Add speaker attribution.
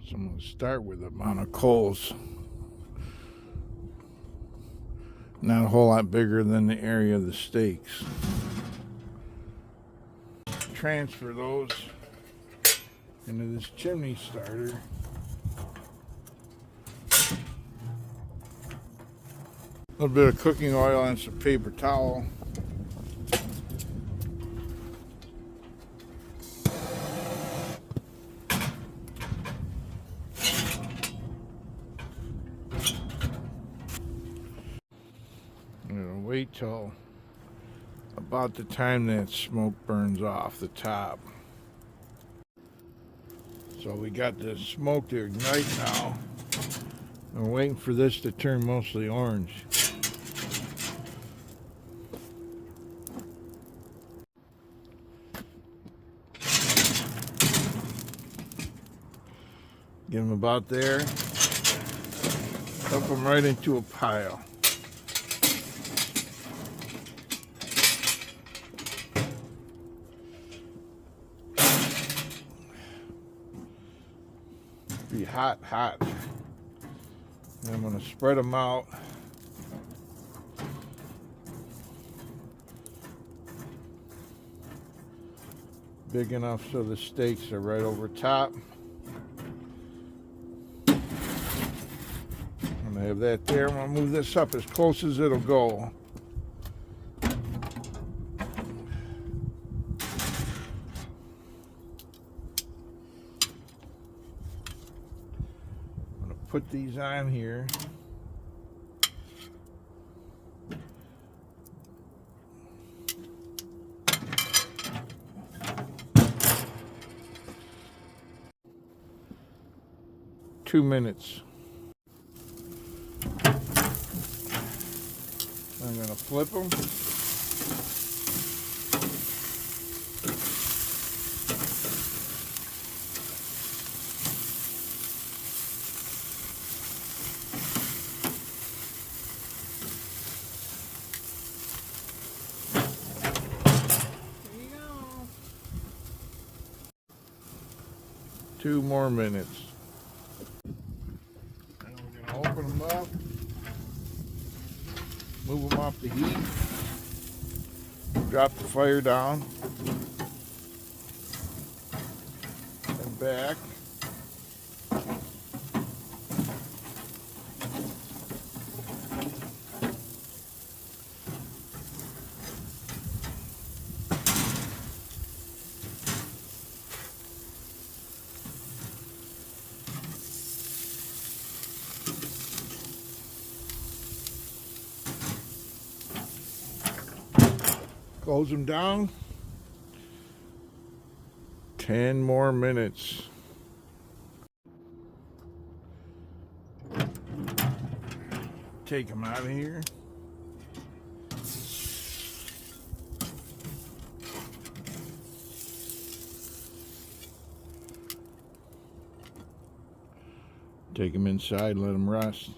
Speaker 1: So I'm going to start with the amount of coals. Not a whole lot bigger than the area of the steaks. Transfer those into this chimney starter. A little bit of cooking oil and some paper towel. Wait till about the time that smoke burns off the top. So we got the smoke to ignite now. We're waiting for this to turn mostly orange. Get them about there. Dump them right into a pile. Be hot. And I'm going to spread them out. Big enough so the steaks are right over top. I'm going to have that there. I'm going to move this up as close as it'll go. Put these on here. Two minutes. I'm going to flip them. Two more minutes. And we're going to open them up, move them off the heat, drop the fire down, and back. Close them down. 10 more minutes. Take them out of here. Take them inside, let them rest.